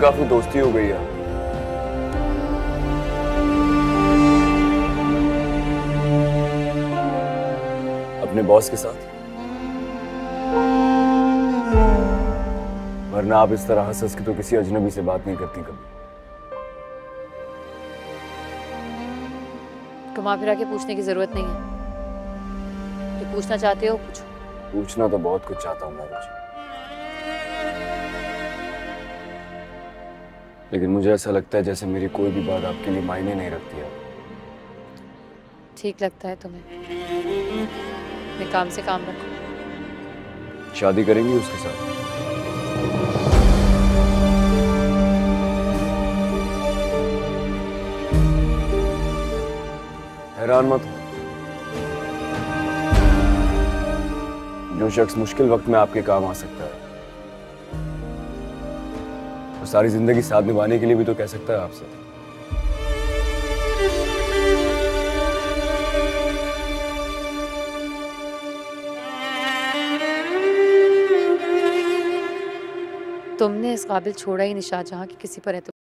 काफी दोस्ती हो गई है। अपने बॉस के साथ, वरना आप इस तरह हंस के तो किसी अजनबी से बात नहीं करती कभी। घुमा फिरा के पूछने की जरूरत नहीं है, जो पूछना चाहते हो पूछो। पूछना तो बहुत कुछ चाहता हूँ मैं मुझे, लेकिन मुझे ऐसा लगता है जैसे मेरी कोई भी बात आपके लिए मायने नहीं रखती है। ठीक लगता है तुम्हें? अपने काम से काम रखो। शादी करेंगी उसके साथ? हैरान मत हो, जो शख्स मुश्किल वक्त में आपके काम आ सकता है वो सारी जिंदगी साथ निभाने के लिए भी तो कह सकता है आपसे। तुमने इस काबिल छोड़ा ही नहीं शाहजहां कि किसी पर एतबार।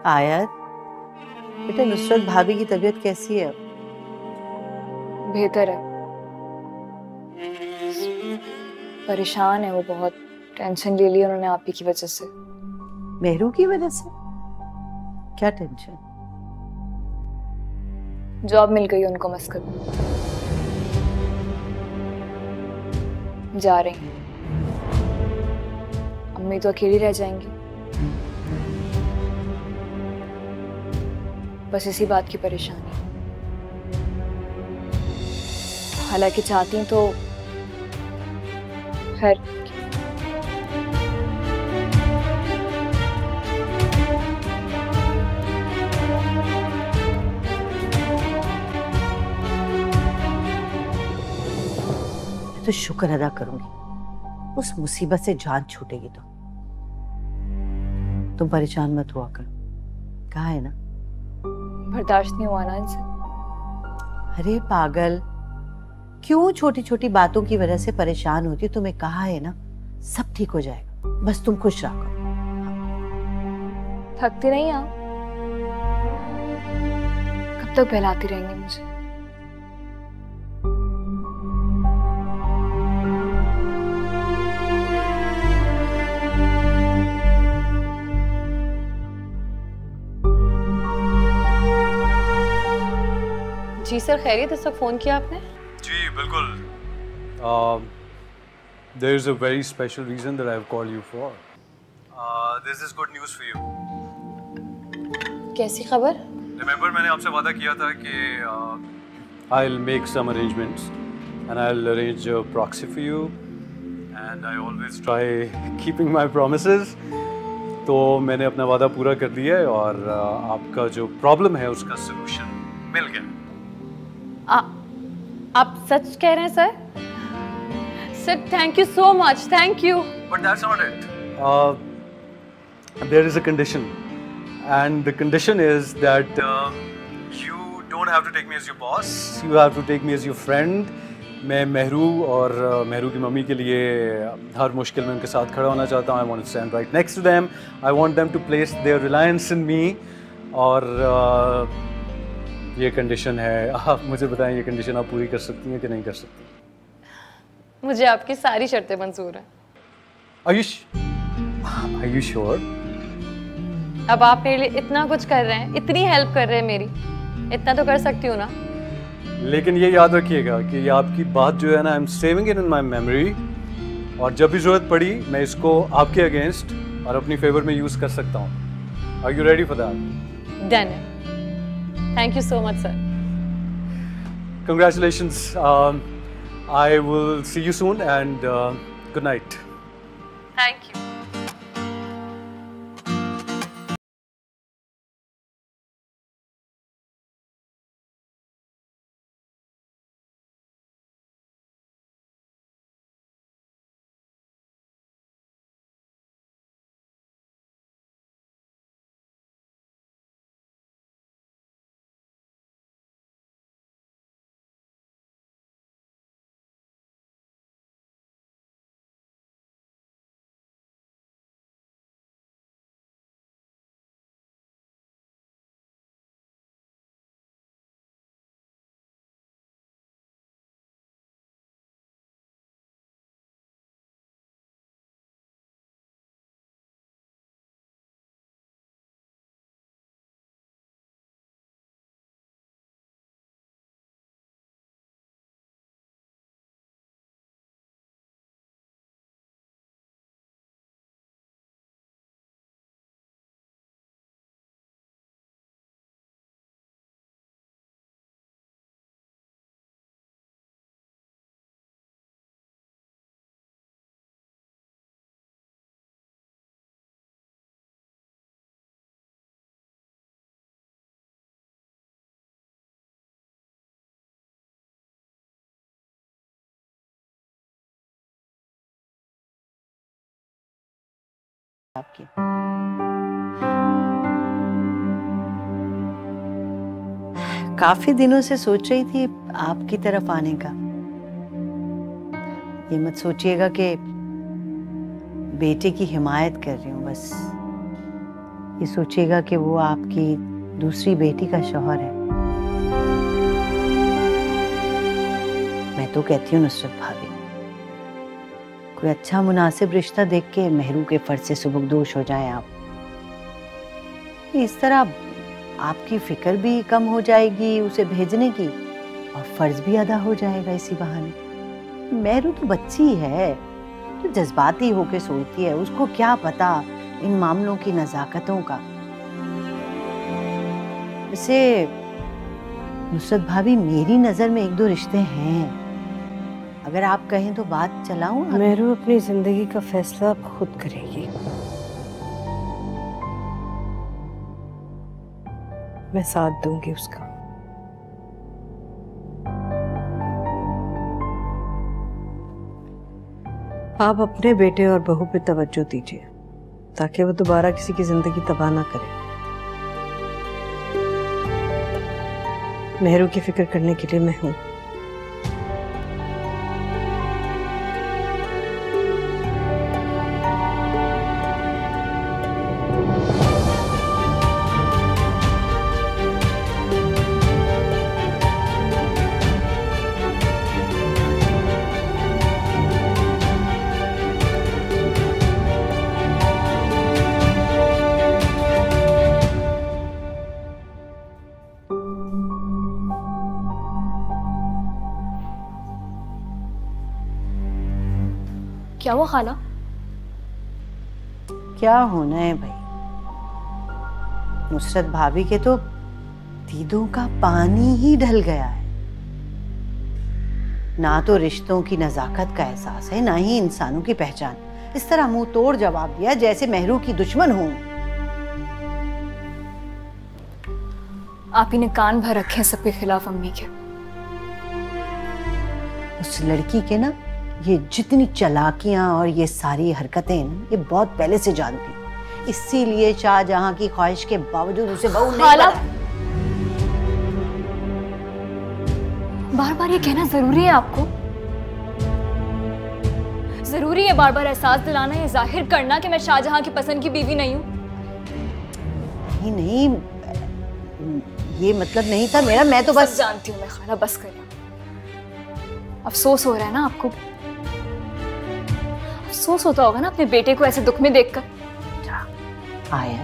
आयत, बेटा नुसरत भाभी की तबीयत कैसी है अब? बेहतर है, परेशान है वो बहुत। टेंशन ले ली उन्होंने आप ही की वजह से। मेहरू की वजह से? क्या टेंशन? जॉब मिल गई उनको मस्कत में, जा रही हैं। अम्मी तो अकेली रह जाएंगी। बस इसी बात की परेशानी। हालांकि चाहती हूं तो खैर। मैं तो शुक्र अदा करूंगी, उस मुसीबत से जान छूटेगी तो। तुम परेशान मत हुआ कर, कहा है ना। बर्दाश्त नहीं हुआ ना इनसे। अरे पागल, क्यों छोटी छोटी बातों की वजह से परेशान होती? तुम्हें कहा है ना, सब ठीक हो जाएगा, बस तुम खुश रहो। थकती नहीं आप? कब तक बहलाती रहेंगी मुझे? जी सर, खैरियत? इस वक्त फोन किया आपने? जी बिल्कुल। There is a very special reason that I have called you for. This is good news for you. कैसी खबर? Remember मैंने आपसे वादा किया था कि I'll make some arrangements and I'll arrange a proxy for you and I always try keeping my promises. तो मैंने अपना वादा पूरा कर दिया है और आपका जो प्रॉब्लम है उसका सलूशन मिल गया। आप सच कह रहे हैं sir? Sir thank you so much, thank you. But that's not it. There is a condition, and the condition is that you don't have to take me as your boss. You have to take me as your friend. मैं मेहरू और मेहरू की mummy के लिए हर मुश्किल में उनके साथ खड़ा होना चाहता हूँ। I want to stand right next to them. I want them to place their reliance in me. और ये कंडीशन है। आप मुझे बताएं, ये कंडीशन आप पूरी कर सकती हैं कि नहीं कर सकती? मुझे आपकी सारी शर्तें मंजूर हैं। Are you sure? अब आप मेरे लिए इतना कुछ कर रहे हैं, इतनी हेल्प कर रहे हैं मेरी, इतना तो कर सकती हूँ ना? लेकिन ये याद रखिएगा कि ये आपकी बात जो है ना, I am saving it in my memory, और जब भी जरूरत पड़ी मैं इसको आपके अगेंस्ट और अपनी फेवर में यूज कर सकता हूँ। Are you ready for that? Done. Thank you so much sir. Congratulations. I will see you soon and good night. Thank you. आपकी काफी दिनों से सोच रही थी आपकी तरफ आने का। ये मत सोचिएगा कि बेटे की हिमायत कर रही हूँ, बस ये सोचिएगा कि वो आपकी दूसरी बेटी का शौहर है। मैं तो कहती हूँ नुसरत भाभी, कोई अच्छा मुनासिब रिश्ता देख के मेहरू के फर्ज से सुबुकदोश हो जाएं आप। इस तरह आपकी फिक्र भी कम हो जाएगी उसे भेजने की, और फर्ज भी अदा हो जाएगा इसी बहाने। मेहरू तो बच्ची है, तो जज्बाती होके सोचती है, उसको क्या पता इन मामलों की नजाकतों का। वैसे नुसरत भाभी, मेरी नजर में एक दो रिश्ते हैं, अगर आप कहें तो बात चलाऊं। मेहरू अपनी जिंदगी का फैसला अब खुद करेगी। मैं साथ दूंगी उसका। आप अपने बेटे और बहू पे तवज्जो दीजिए ताकि वो दोबारा किसी की जिंदगी तबाह ना करे। मेहरू की फिक्र करने के लिए मैं हूं। क्या वो खाला? क्या होना है भाई, नुसरत भाभी के तो दीदों का पानी ही ढल गया है। ना तो रिश्तों की नजाकत का एहसास है, ना ही इंसानों की पहचान। इस तरह मुंह तोड़ जवाब दिया जैसे मेहरू की दुश्मन हूं। आप ही ने कान भर रखे हैं सबके खिलाफ अम्मी के। उस लड़की के ना ये जितनी चालाकियां और ये सारी हरकतें ना, ये बहुत पहले से जानती, इसीलिए शाहजहां की ख्वाहिश के बावजूद उसे बहू नहीं बनाया। बार बार ये कहना जरूरी है आपको? जरूरी है बार बार एहसास दिलाना, ये जाहिर करना कि मैं शाहजहां की पसंद की बीवी नहीं हूं? नहीं, ये मतलब नहीं था मेरा। मैं तो बस जानती हूँ मैं खाला, बस करें। अफसोस हो रहा है ना आपको? अफसोस होता होगा ना अपने बेटे को ऐसे दुख में देखकर। आया,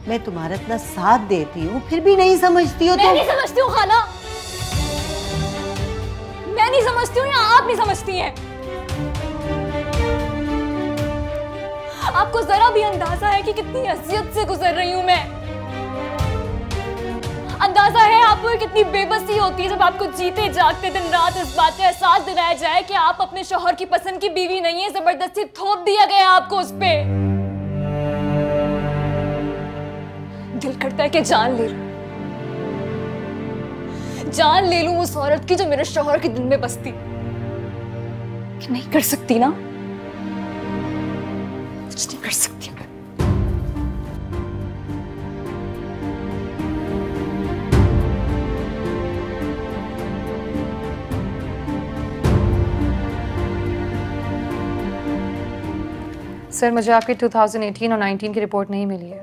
मैं तुम्हारा इतना साथ देती हूँ फिर भी नहीं समझती हो। मैं नहीं समझती हूँ खाला। नहीं समझती हूँ या आप नहीं समझती हैं? आपको जरा भी अंदाजा है कि कितनी अजियत से गुजर रही हूं मैं? अंदाजा है आपको कितनी बेबसी होती है जब आपको जीते जागते दिन रात इस बात का एहसास दिलाया जाए कि आप अपने शौहर की पसंद की बीवी नहीं है, जबरदस्ती थोप दिया गया आपको उस पे। दिल करता है कि जान ले लूं उस औरत की जो मेरे शौहर के दिल में बसती, कि नहीं कर सकती ना, कुछ नहीं कर सकती। सर मुझे आपकी 2018 और 19 की रिपोर्ट नहीं मिली है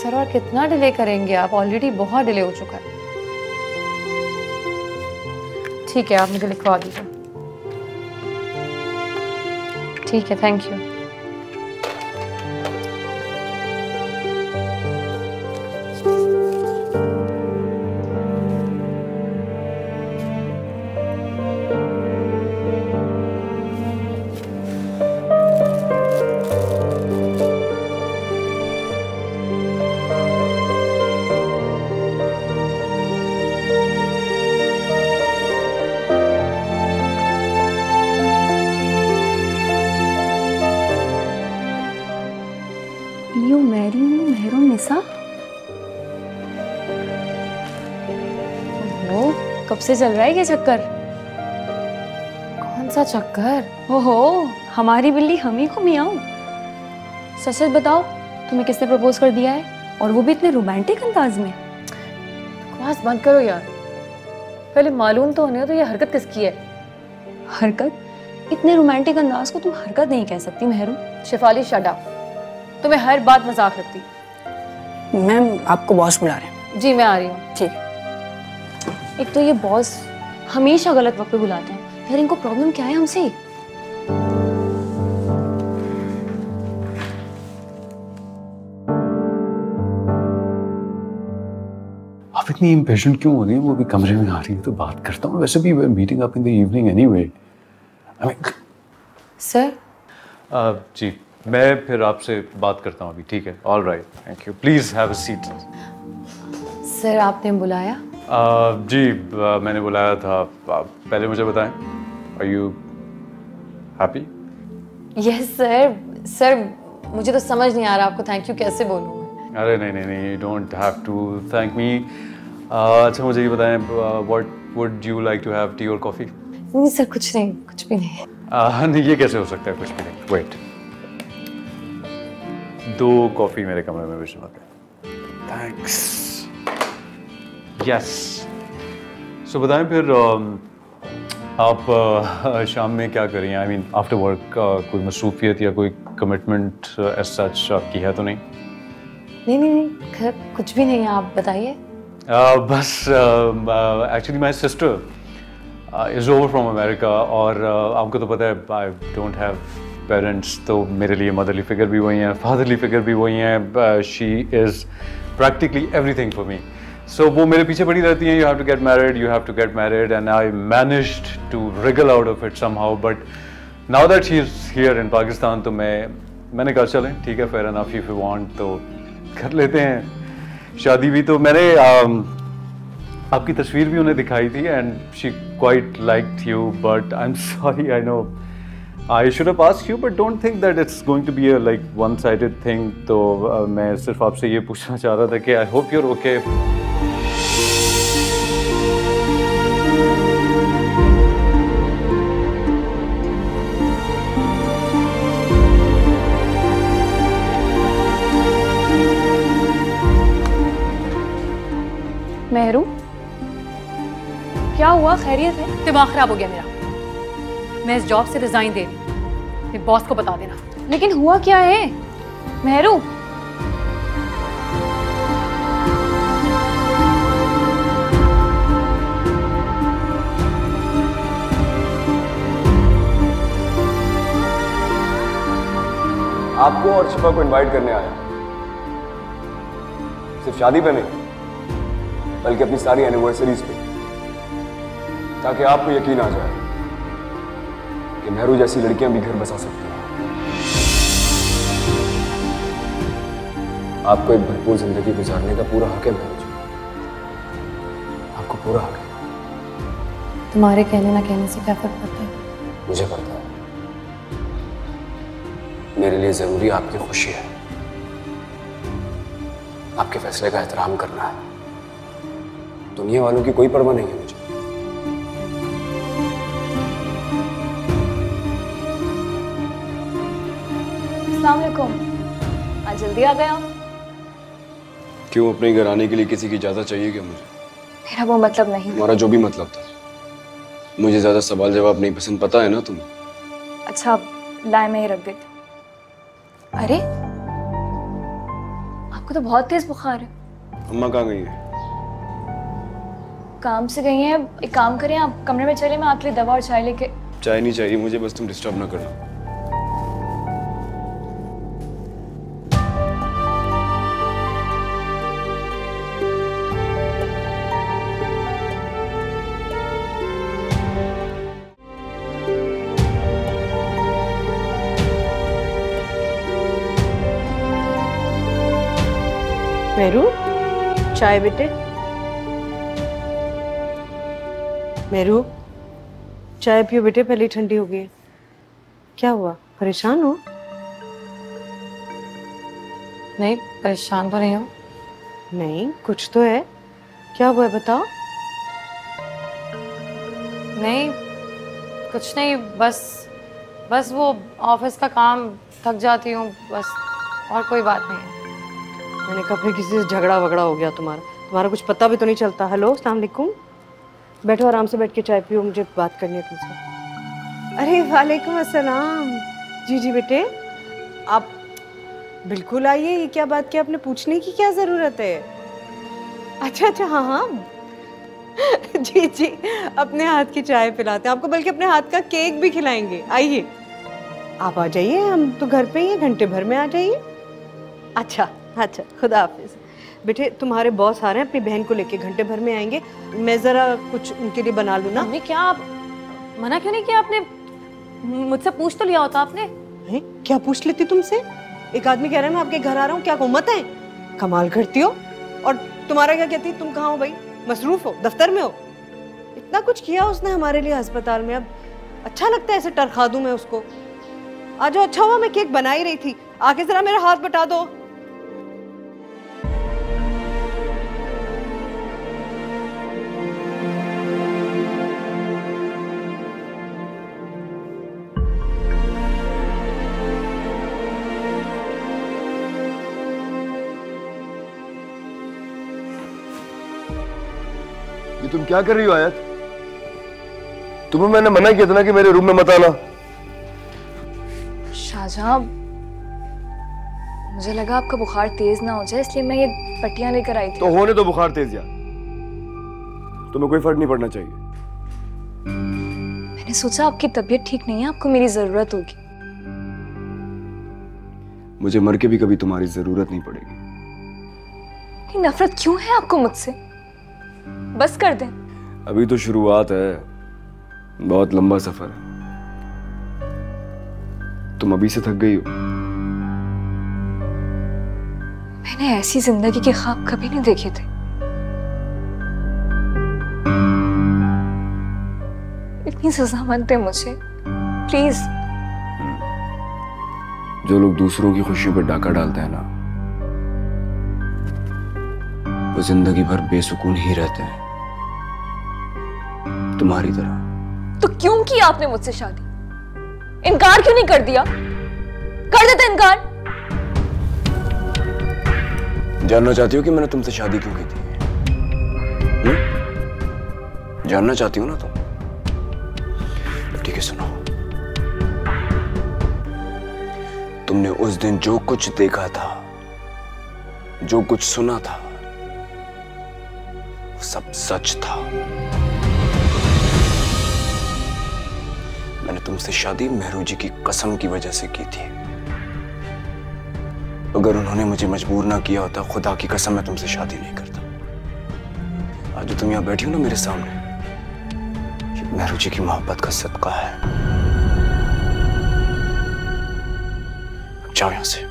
सर। और कितना डिले करेंगे आप? ऑलरेडी बहुत डिले हो चुका है। ठीक है, आप मुझे लिखवा दीजिए। ठीक है, thank you. You marry me, Mehrunnisa? ओहो, कब से चल रहा है ये चक्कर? कौन सा चक्कर? ओहो, हमारी बिल्ली हम ही को मियाऊं। सच सच बताओ, तुम्हें किसने प्रपोज कर दिया है, और वो भी इतने रोमांटिक अंदाज में? बकवास बंद करो यार, पहले मालूम तो होने दो ये हरकत किसकी है। हरकत? इतने रोमांटिक अंदाज को तुम हरकत नहीं कह सकती मेहरू। शिफाली शट अप, तुम्हें हर बात मजाक लगती। मैम आपको बॉस बुला रहे हैं। जी मैं आ रही हूँ। ठीक। एक तो ये बॉस हमेशा गलत वक्त पे बुलाते हैं यार, इनको प्रॉब्लम क्या है हमसे? आप इतनी इम्पेशेंट क्यों हो रही हैं? वो भी कमरे में आ रही है तो बात करता हूँ। वैसे भी meeting up in the evening anyway. Sir ji मैं फिर आपसे बात करता हूँ अभी, ठीक है? All right, thank you. Please have a seat. Sir आपने बुलाया? जी मैंने बुलाया था। पहले मुझे बताएं, are you happy? Yes sir. Sir मुझे तो समझ नहीं आ रहा आपको थैंक यू कैसे बोलूँ मैं। अरे नहीं, don't have to thank me. अच्छा मुझे ये बताएं, what would you like to have, tea और कॉफी? नहीं सर, कुछ नहीं, कुछ भी नहीं। नहीं ये कैसे हो सकता है, कुछ भी नहीं। वेट, 2 कॉफी मेरे कमरे में भिजवा दे। थैंक्स। यस। सो बताएं फिर आप शाम में क्या करें? आई मीन आफ्टर वर्क कोई मसरूफियत या कोई कमिटमेंट एज सच आपकी है तो नहीं? नहीं कुछ भी नहीं है, आप बताइए। बस actually my sister is over from America, और आपको तो पता है आई डोंट हैव पेरेंट्स, तो मेरे लिए मदरली फिगर भी वही हैं, फादरली फिगर भी वही हैं। She is practically everything for me. So वो मेरे पीछे पड़ी रहती हैं, you have to get married, you have to get married, and I managed to wriggle out of it somehow. But now that she is here in Pakistan, तो मैंने कहा चलें ठीक है, fair enough, if you want तो कर लेते हैं शादी भी। तो मैंने आपकी तस्वीर भी उन्हें दिखाई थी, and she quite liked you, but I am sorry, I know I should have asked you, but don't think that it's going to be a like one-sided thing. तो मैं सिर्फ आपसे ये पूछना चाह रहा था कि I hope you're okay. Mehru, क्या हुआ? खैरियत है? दिमाग खराब हो गया मेरा, मैं इस जॉब से रिजाइन दे रही हूँ, बॉस को बता देना। लेकिन हुआ क्या है मेहरू? आपको और शिफा को इनवाइट करने आया, सिर्फ शादी पे नहीं बल्कि अपनी सारी एनिवर्सरीज पे। ताकि आपको यकीन आ जाए कि मेहरू जैसी लड़कियां भी घर बसा सकती हैं। आपको एक भरपूर जिंदगी गुजारने का पूरा हक है मेहरू जी, आपको पूरा हक है। तुम्हारे कहने ना कहने से क्या फर्क पड़ता है? मुझे पता है, मेरे लिए जरूरी आपकी खुशी है, आपके फैसले का एहतराम करना है। दुनिया वालों की कोई परवाह नहीं है मुझे। अस्सलाम वालेकुम। आज जल्दी आ गए आप? क्यों, अपने घर आने के लिए किसी की इजाजत चाहिए क्या मुझे? मेरा वो मतलब नहीं। तुम्हारा जो भी मतलब था, मुझे ज्यादा सवाल जवाब नहीं पसंद, पता है ना तुम्हें। अच्छा लाए मैं ही रख देती। अरे आपको तो बहुत तेज बुखार है। अम्मा कहाँ गई है? काम से गई हैं। एक काम करें, आप कमरे में चले, मैं आपके लिए दवा और चाय लेके। चाय नहीं चाहिए मुझे, बस तुम डिस्टर्ब ना करना। मेहरू, चाय बेटे। मेहरू, चाय पियो बेटे, पहले ठंडी हो गई है। क्या हुआ, परेशान हो? नहीं, परेशान तो नहीं हो। नहीं, कुछ तो है। क्या हुआ है बताओ। नहीं, कुछ नहीं, बस वो ऑफिस का काम, थक जाती हूँ बस, और कोई बात नहीं है। मैंने कहा फिर किसी से झगड़ा वगड़ा हो गया तुम्हारा कुछ पता भी तो नहीं चलता। हेलो, अस्सलाम वालेकुम। बैठो, आराम से बैठ के चाय पियो, मुझे बात करनी है तुमसे। अरे वालेकुम अस्सलाम। जी जी बेटे, आप बिल्कुल आइए। ये क्या बात की, आपने पूछने की क्या ज़रूरत है? अच्छा, हाँ हाँ जी जी, अपने हाथ की चाय पिलाते हैं आपको, बल्कि अपने हाथ का केक भी खिलाएंगे। आइए, आप आ जाइए, हम तो घर पे ही हैं, घंटे भर में आ जाइए। अच्छा, खुदा हाफिज। बेटे, तुम्हारे बॉस आ रहे हैं, अपनी बहन को लेके घंटे भर में आएंगे। मैं जरा कुछ उनके लिए बना लूँ ना। मम्मी, क्या आप मना क्यों नहीं किया आपने? मुझसे पूछ तो लिया होता आपने। हैं? क्या पूछ लेती तुमसे? एक आदमी कह रहा है मैं आपके घर आ रहा हूँ, क्या हुम्मत है? कमाल करती हो। और तुम्हारा क्या कहती, तुम कहाँ हो भाई? मसरूफ हो, दफ्तर में हो? इतना कुछ किया उसने हमारे लिए अस्पताल में, अब अच्छा लगता है ऐसे टरखा दूं मैं उसको? आ जाओ। अच्छा हुआ मैं केक बना ही रही थी, आके जरा मेरा हाथ बटा दो। ये तुम क्या कर रही हो आयत? तुम्हें मैंने मना किया था ना कि मेरे रूम में मत आना। शाहजहां, मुझे लगा आपका बुखार तेज ना हो जाए, इसलिए मैं ये पट्टियां लेकर आई थी। तो होने दो बुखार तेज या, तुम्हें कोई फर्क नहीं पड़ना चाहिए। मैंने सोचा आपकी तबीयत ठीक नहीं है, आपको मेरी जरूरत होगी। मुझे मर के भी कभी तुम्हारी जरूरत नहीं पड़ेगी। ये नफरत क्यों है आपको मुझसे? बस कर दें। अभी तो शुरुआत है, बहुत लंबा सफर है। तुम अभी से थक गई हो। मैंने ऐसी जिंदगी के ख्वाब कभी नहीं देखे थे। इतनी सजा मत दे मुझे, प्लीज। जो लोग दूसरों की खुशियों पर डाका डालते हैं ना, वो जिंदगी भर बेसुकून ही रहते हैं, तुम्हारी तरह। तो क्यों की आपने मुझसे शादी? इनकार क्यों नहीं कर दिया? कर देते इनकार। जानना चाहती हो कि मैंने तुमसे शादी क्यों की थी? जानना चाहती हो ना तुम? ठीक है, सुनो। तुमने उस दिन जो कुछ देखा था, जो कुछ सुना था, वो सब सच था। मैंने तुमसे शादी मेहरू जी की कसम की वजह से की थी। अगर उन्होंने मुझे मजबूर ना किया होता, खुदा की कसम मैं तुमसे शादी नहीं करता। आज जो तुम यहां बैठी हो ना मेरे सामने, मेहरू जी की मोहब्बत का सदका है। जाओ यहां से।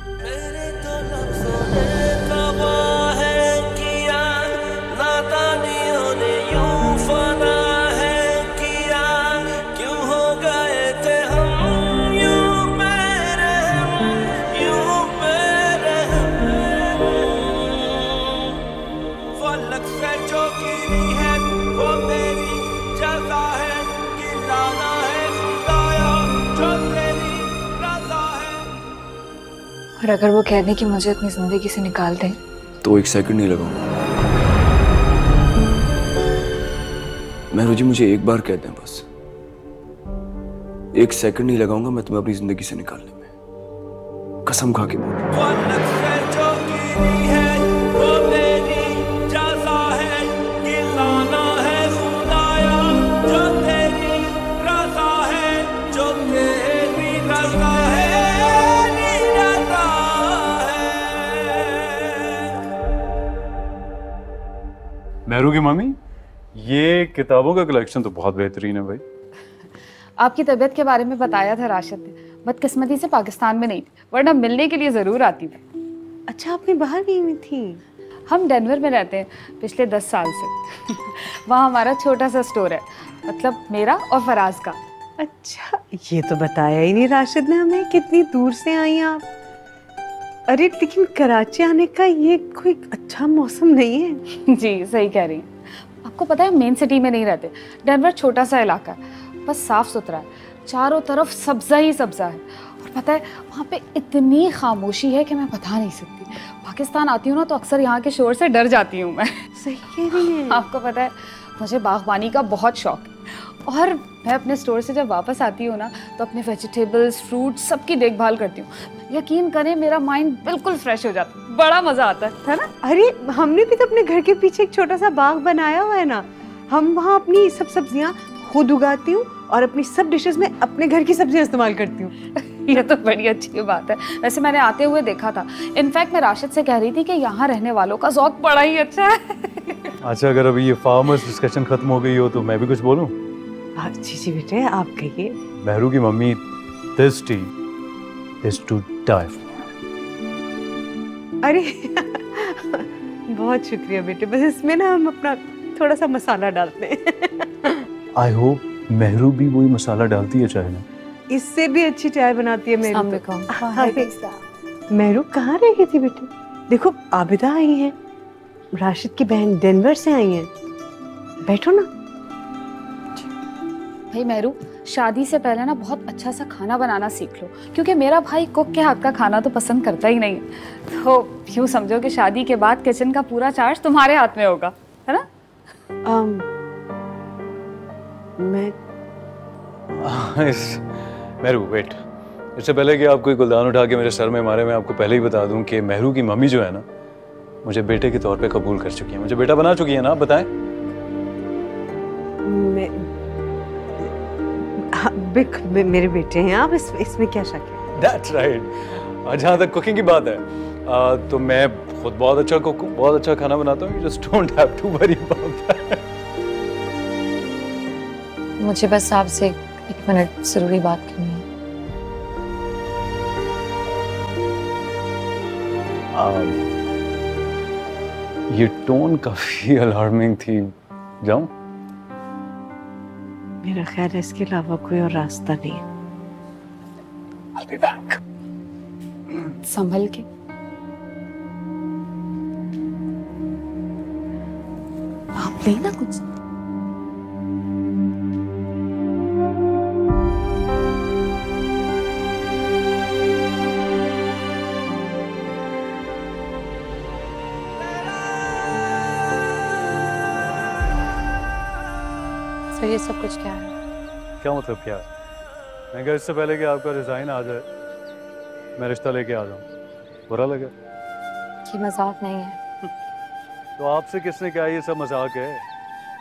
और अगर वो कह दें कि मुझे अपनी जिंदगी से निकाल दें तो 1 सेकंड नहीं लगाऊंगा। मेहरू जी मुझे एक बार कह दें बस, 1 सेकंड नहीं लगाऊंगा मैं तुम्हें अपनी जिंदगी से निकालने में, कसम खा के बोल। मेहरू की मम्मी, ये किताबों का कलेक्शन तो बहुत बेहतरीन है भाई। आपकी तबीयत के बारे में बताया था राशिद ने, बदकिस्मती से पाकिस्तान में नहीं थी, वरना मिलने के लिए जरूर आती थी। अच्छा, आपने बाहर गई हुई थी? हम डेनवर में रहते हैं पिछले 10 साल से। वहाँ हमारा छोटा सा स्टोर है, मतलब मेरा और फराज का। अच्छा, ये तो बताया ही नहीं राशिद ने हमें, कितनी दूर से आई आप। अरे लेकिन कराची आने का ये कोई अच्छा मौसम नहीं है। जी सही कह रही हैं। आपको पता है मेन सिटी में नहीं रहते, डेनवर छोटा सा इलाका है, बस साफ सुथरा है, चारों तरफ सब्जा ही सब्जा है। और पता है वहाँ पे इतनी खामोशी है कि मैं बता नहीं सकती। पाकिस्तान आती हूँ ना तो अक्सर यहाँ के शोर से डर जाती हूँ मैं। सही कह रही हैं। आपको पता है मुझे बागबानी का बहुत शौक है, और मैं अपने स्टोर से जब वापस आती हूँ ना तो अपने वेजिटेबल्स, फ्रूट्स सबकी देखभाल करती हूँ। यकीन करें मेरा माइंड बिल्कुल फ्रेश हो जाता है, बड़ा मजा आता है ना। अरे हमने भी तो अपने घर के पीछे एक छोटा सा बाग बनाया हुआ है ना, हम वहाँ अपनी सब सब्जियाँ खुद उगाती हूँ और अपनी सब डिशेस में अपने घर की सब्जियाँ इस्तेमाल करती हूँ। ये तो बड़ी अच्छी बात है। वैसे मैंने आते हुए देखा था, इनफैक्ट मैं राशिद से कह रही थी कि यहाँ रहने वालों का ज़ौक बड़ा ही अच्छा है। अच्छा, अगर अभी ये फार्मर्स डिस्कशन खत्म हो गई हो तो मैं भी कुछ बोलूं? जी जी बेटे, आप कहिए। मेहरू की मम्मी, this tea is to die for. अरे बहुत शुक्रिया बेटे, बस इसमें ना हम अपना थोड़ा सा मसाला डालते हैं। आई होप मेहरू भी वही मसाला डालती है चाय में। इससे भी अच्छी चाय बनाती है मेहरू। अस्सलामुअलैकुम। मेहरू कहाँ रह गई थी बेटे? देखो आबिदा आई हैं, राशिद की बहन डेनवर से आई हैं। बैठो ना। भाई मेहरू, शादी से पहले ना बहुत अच्छा सा खाना बनाना सीख लो, क्योंकि मेरा भाई कुक के हाथ का खाना तो पसंद करता ही नहीं है। तो यूँ समझो कि शादी के बाद किचन का पूरा चार्ज तुम्हारे हाथ में होगा, है ना? मैं मेहरू वेट, इससे पहले कि आप कोई गुलदान उठा के मेरे सर में मारे, मैं आपको पहले ही बता दूं कि मेहरू की मम्मी जो है ना, मुझे बेटे के तौर पे कबूल कर चुकी है, मुझे बेटा बना चुकी है ना। आप बताएं। मेरे बेटे हैं आप, इसमें क्या शक है? That's right. जहाँ तक कुकिंग की बात है, तो मैं खुद बहुत अच्छा कुक हूँ, बहुत अच्छा खाना बनाता हूँ। You just don't have to worry about that. मुझे बस आपसे 1 मिनट जरूरी बात करनी है। ये टोन काफी अलार्मिंग थी। जाऊं? मेरा ख्याल है इसके अलावा कोई और रास्ता नहीं है। I'll be back. संभल के। आप लेना कुछ। सर ये सब कुछ क्या है? क्या मतलब क्या? मैं कहा इससे पहले कि आपका रिजाइन आ जाए मैं रिश्ता लेके आ जाऊं, बुरा लगे? ये मजाक नहीं है। तो आपसे किसने कहा ये सब मजाक है?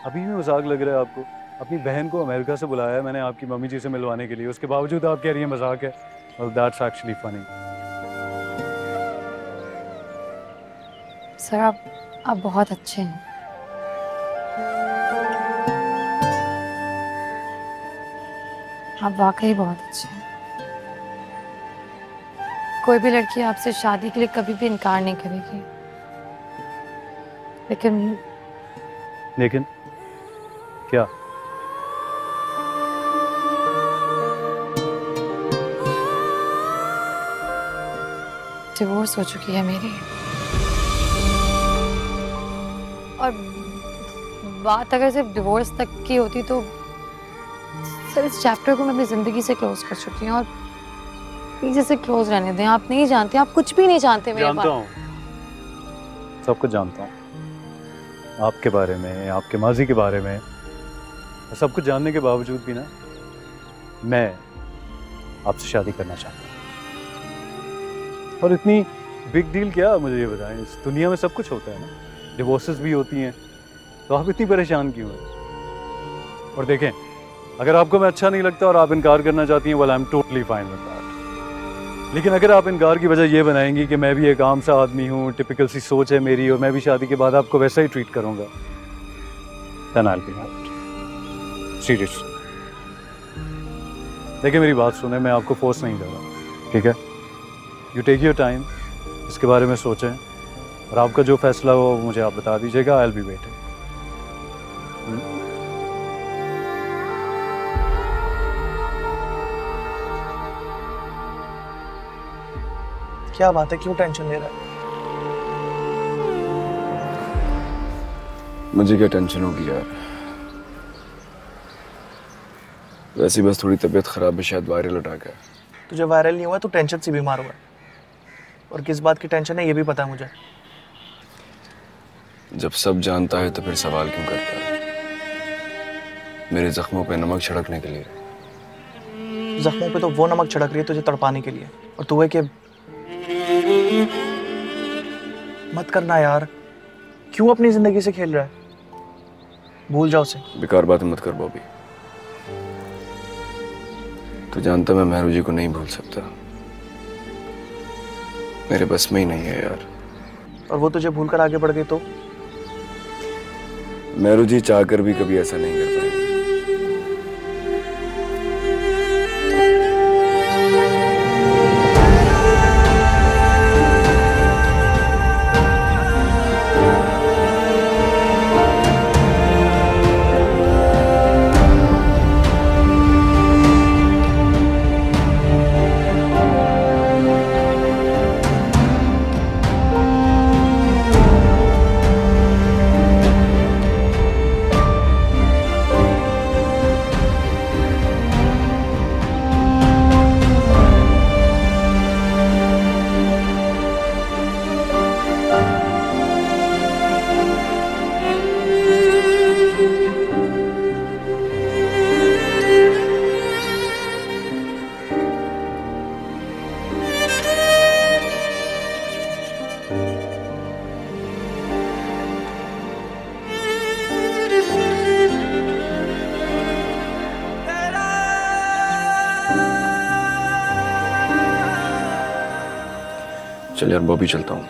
अभी भी मजाक लग रहा है आपको? अपनी बहन को अमेरिका से बुलाया है मैंने आपकी मम्मी जी से मिलवाने के लिए, उसके बावजूद आप कह रही हैं मजाक है। Well, that's actually funny. Sir आप बहुत अच्छे हैं। आप वाकई बहुत अच्छे हैं। कोई भी लड़की आपसे शादी के लिए कभी भी इनकार नहीं करेगी, लेकिन क्या? डिवोर्स हो चुकी है मेरी। और बात अगर सिर्फ डिवोर्स तक की होती तो सर इस चैप्टर को मैं अपनी जिंदगी से क्लोज कर चुकी हूँ, और प्लीज इसे क्लोज रहने दें। आप नहीं जानते, आप कुछ भी नहीं जानते मेरे जानता हूँ, सब कुछ जानता हूँ, आपके बारे में, आपके माजी के बारे में। सब कुछ जानने के बावजूद भी ना मैं आपसे शादी करना चाहता हूँ। और इतनी बिग डील क्या, मुझे ये बताएं। इस दुनिया में सब कुछ होता है ना, डिवोर्सेस भी होती हैं, तो आप इतनी परेशान क्यों हैं? और देखें, अगर आपको मैं अच्छा नहीं लगता और आप इनकार करना चाहती हैं, well I am totally fine with that. लेकिन अगर आप इनकार की वजह ये बनाएंगी कि मैं भी एक आम सा आदमी हूँ, टिपिकल सी सोच है मेरी, और मैं भी शादी के बाद आपको वैसा ही ट्रीट करूँगा, then I will be hurt seriously. देखिए मेरी बात सुने, मैं आपको फोर्स नहीं कर रहा, ठीक है? यू टेक योर टाइम, इसके बारे में सोचें, और आपका जो फैसला हो मुझे आप बता दीजिएगा। आई विल बी वेटिंग। क्या बात है, क्यों टेंशन ले रहा है? मुझे क्या टेंशन होगी यार, वैसे बस थोड़ी तबीयत खराब है, शायद वायरल अटैक है। तुझे वायरल नहीं हुआ, तू टेंशन से बीमार हुआ है। और किस बात की टेंशन है ये भी पता है मुझे। जब सब जानता है तो फिर सवाल क्यों करता है? मेरे जख्मों पे नमक छिड़कने के लिए। जख्मों पे तो वो नमक छिड़क रही है तुझे तड़पाने के लिए, और तू है कि मत करना यार। क्यों अपनी जिंदगी से खेल रहा है? भूल जाओ उसे। बेकार बातें मत कर बॉबी। तू जानता मैं मेहरू जी को नहीं भूल सकता, मेरे बस में ही नहीं है यार। और वो तुझे भूल कर आगे बढ़ गई तो? मेहरू जी चाहकर भी कभी ऐसा नहीं कर पाएंगे। चल यार बॉबी, चलता हूँ।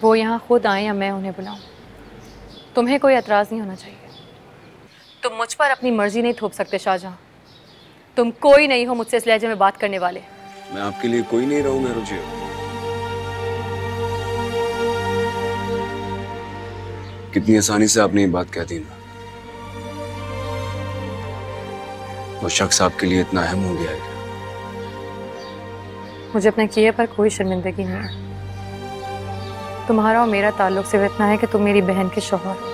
वो यहाँ खुद आए या मैं उन्हें बुलाऊं, तुम्हें कोई एतराज़ नहीं होना चाहिए। तुम मुझ पर अपनी मर्जी नहीं थोप सकते शाहजहां। तुम कोई नहीं हो मुझसे इस लहजे में बात करने वाले। मैं आपके लिए कोई नहीं रहूं मेहरू जी। कितनी आसानी से आपने ये बात कह दी ना। वो शख्स आपके लिए इतना अहम हो गया है क्या? मुझे अपने किए पर कोई शर्मिंदगी नहीं है। तुम्हारा और मेरा ताल्लुक सिर्फ इतना है कि तुम मेरी बहन के शौहर हो,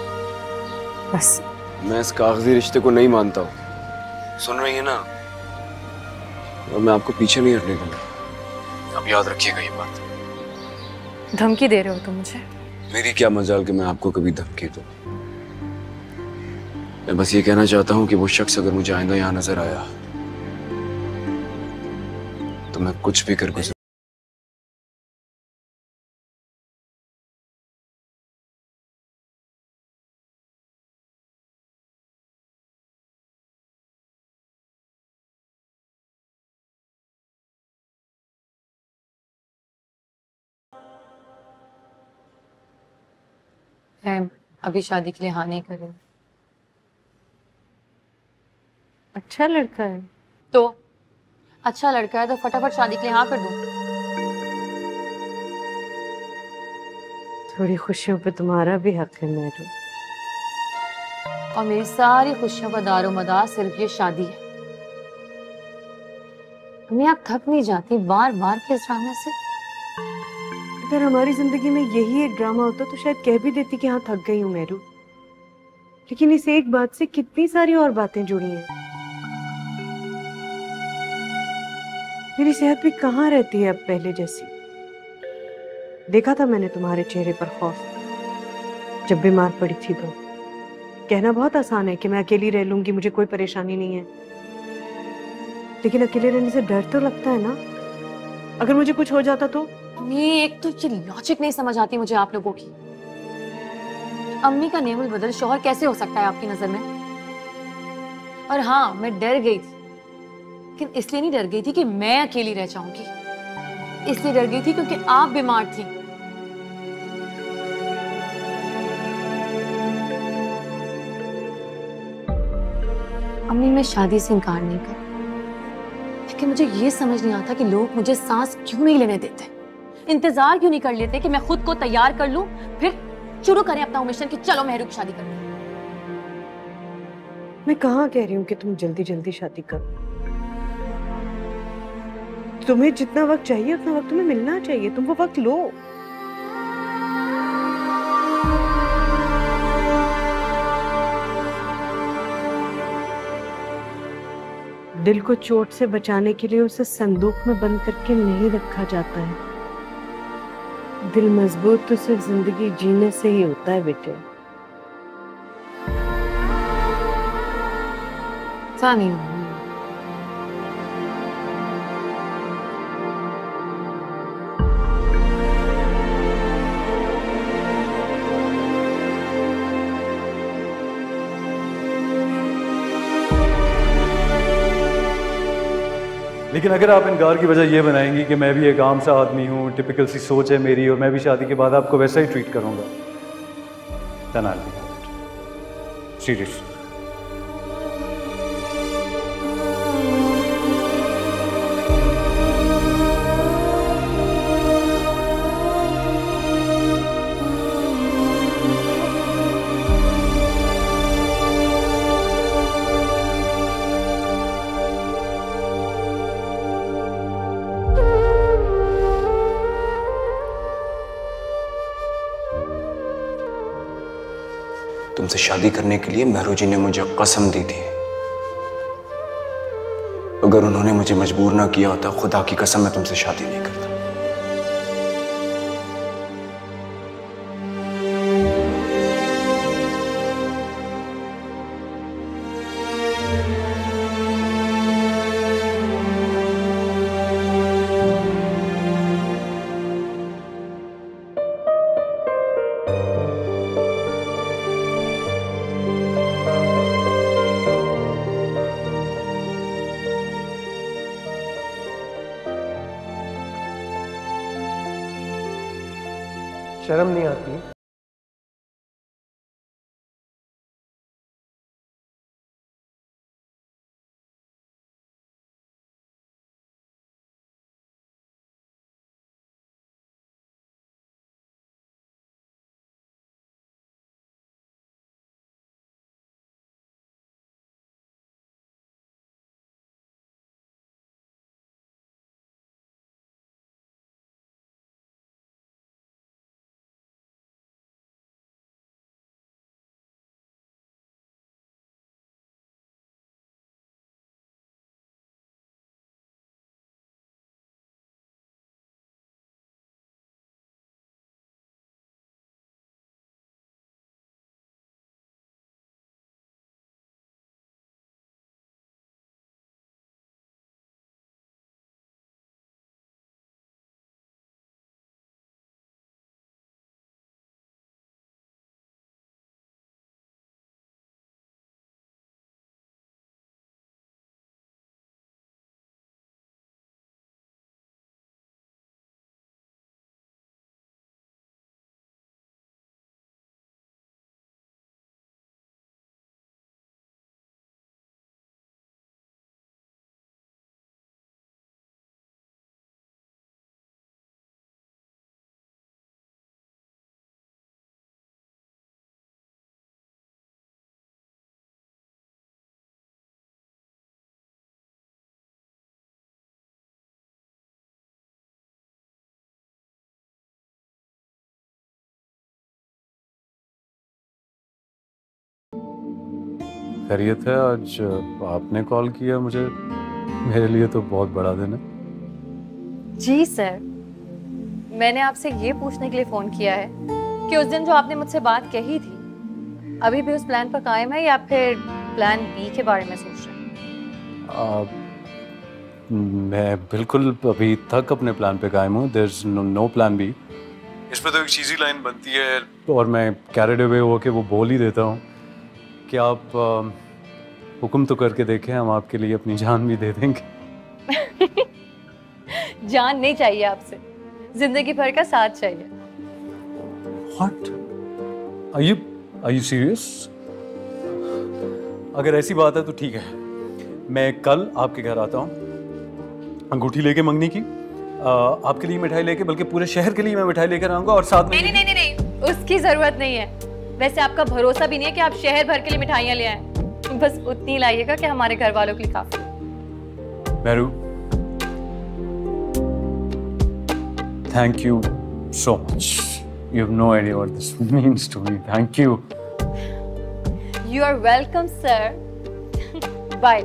बस। मैं इस कागजी रिश्ते को नहीं मानता हूँ, सुन रही है ना? और मैं आपको पीछे नहीं हटने दूंगा, अब याद रखिएगा ये बात। धमकी दे रहे हो तुम मुझे? मेरी क्या मजाल कि मैं आपको कभी धमकी दूं। मैं बस ये कहना चाहता हूँ कि वो शख्स अगर मुझे आइंदा यहाँ नजर आया तो मैं कुछ भी कर मैं अभी शादी के लिए हाँ नहीं कर रही। अच्छा लड़का है। तो अच्छा लड़का है तो फटाफट शादी के लिए हाँ कर दूं। थोड़ी खुशियों पे तुम्हारा भी हक है मेरू। और मेरी सारी खुशियों का दारोमदार सिर्फ ये शादी है। मैं आप थक नहीं जाती बार बार के इस ड्रामे से? अगर हमारी जिंदगी में यही एक ड्रामा होता तो शायद कह भी देती कि हाँ थक गई हूँ मेरू। लेकिन इस एक बात से कितनी सारी और बातें जुड़ी हैं। मेरी सेहत भी कहाँ रहती है अब पहले जैसी। देखा था मैंने तुम्हारे चेहरे पर खौफ जब बीमार पड़ी थी। तो कहना बहुत आसान है कि मैं अकेली रह लूंगी, मुझे कोई परेशानी नहीं है, लेकिन अकेले रहने से डर तो लगता है ना। अगर मुझे कुछ हो जाता तो? ये एक तो ये लॉजिक नहीं समझ आती मुझे आप लोगों की। अम्मी का नेमुल बदल शौहर कैसे हो सकता है आपकी नजर में? और हाँ, मैं डर गई थी, लेकिन इसलिए नहीं डर गई थी कि मैं अकेली रह जाऊंगी, इसलिए डर गई थी क्योंकि आप बीमार थी। अम्मी, मैं शादी से इनकार नहीं कर, लेकिन मुझे ये समझ नहीं आता कि लोग मुझे सांस क्यों नहीं लेने देते, इंतजार क्यों नहीं कर लेते कि मैं खुद को तैयार कर लूं, फिर शुरू करें अपना मिशन कि चलो मेहरू की शादी करनी। मैं कहाँ कह रही हूँ कि तुम जल्दी जल्दी शादी करो। तुम्हें जितना वक्त चाहिए उतना वक्त तुम्हें मिलना चाहिए, तुम वो वक्त लो। दिल को चोट से बचाने के लिए उसे संदूक में बंद करके नहीं रखा जाता है। दिल मजबूत तो सिर्फ जिंदगी जीने से ही होता है बेटे। ऐसा नहीं है। लेकिन अगर आप इनकार की वजह ये बनाएंगी कि मैं भी एक आम सा आदमी हूँ, टिपिकल सी सोच है मेरी, और मैं भी शादी के बाद आपको वैसा ही ट्रीट करूँगा, then I'll be out. Seriously. तुमसे शादी करने के लिए मेहरू जी ने मुझे कसम दी थी। अगर उन्होंने मुझे मजबूर ना किया होता, खुदा की कसम मैं तुमसे शादी नहीं करता। शर्म नहीं आती? खैरियत है? आज आपने कॉल किया मुझे, मेरे लिए तो बहुत बड़ा दिन है। जी सर, मैंने आपसे ये पूछने के लिए फ़ोन किया है कि उस दिन जो आपने मुझसे बात कही थी, अभी भी उस प्लान पर कायम है या फिर प्लान बी के बारे में सोच रहे हैं? मैं बिल्कुल अभी तक अपने प्लान पे कायम हूँ। There is no plan B. इस पे तो एक चीज़ी लाइन बनती है और मैं कैरिड अवे होके वो बोल ही देता हूँ कि आप हुक्म तो करके देखें, हम आपके लिए अपनी जान भी दे देंगे। जान नहीं चाहिए आपसे, जिंदगी भर का साथ चाहिए। What? Are you serious? अगर ऐसी बात है तो ठीक है, मैं कल आपके घर आता हूँ, अंगूठी लेके मंगनी की, आपके लिए मिठाई लेके, बल्कि पूरे शहर के लिए मैं मिठाई लेकर आऊंगा और साथ में नहीं, उसकी जरूरत नहीं है। वैसे आपका भरोसा भी नहीं है कि आप शहर भर के लिए मिठाइयाँ ले आए, बस उतनी लाइएगा कि हमारे घर वालों के लिए काफी। Mehru, thank you so much. You have no idea what this means to me. Thank you. You are welcome, sir. Bye.